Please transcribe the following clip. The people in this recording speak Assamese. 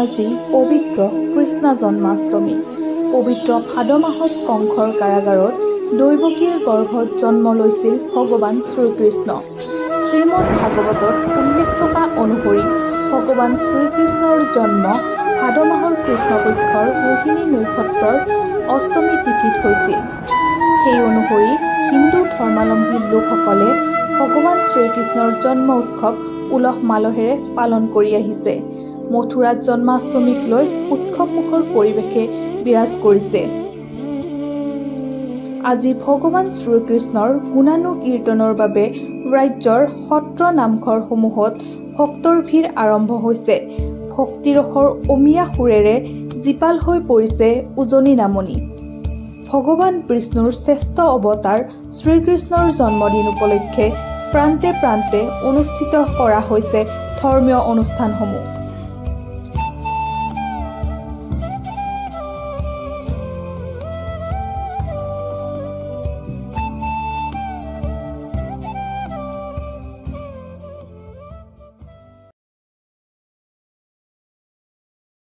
আজি পবিত্ৰ কৃষ্ণ জন্মাষ্টমী। পবিত্ৰ ভাদ মাহত কংসৰ কাৰাগাৰত দৈৱকীৰ গৰ্ভত জন্ম লৈছিল ভগৱান শ্ৰীকৃষ্ণ। শ্ৰীমদ ভাগৱতত উল্লেখ থকা অনুসৰি ভগৱান শ্ৰীকৃষ্ণৰ জন্ম ভাদ মাহৰ কৃষ্ণপক্ষৰ ৰোহিণী নক্ষত্ৰৰ অষ্টমী তিথিত হৈছিল। সেই অনুসৰি হিন্দু ধৰ্মাৱলম্বী লোকসকলে ভগৱান শ্ৰীকৃষ্ণৰ জন্ম উৎসৱ উলহ মালহেৰে পালন কৰি আহিছে। মথুৰাত জন্মাষ্টমীক লৈ উৎসৱমুখৰ পৰিৱেশে বিৰাজ কৰিছে। আজি ভগৱান শ্ৰীকৃষ্ণৰ গুণানুকীৰ্তনৰ বাবে ৰাজ্যৰ সত্ৰ নামঘৰসমূহত ভক্তৰ ভিৰ আৰম্ভ হৈছে। ভক্তিৰসৰ অমিয়া সুৰেৰে জীপাল হৈ পৰিছে উজনি নামনি। ভগৱান বিষ্ণুৰ শ্ৰেষ্ঠ অৱতাৰ শ্ৰীকৃষ্ণৰ জন্মদিন উপলক্ষে প্ৰান্তে প্ৰান্তে অনুষ্ঠিত কৰা হৈছে ধৰ্মীয় অনুষ্ঠানসমূহ।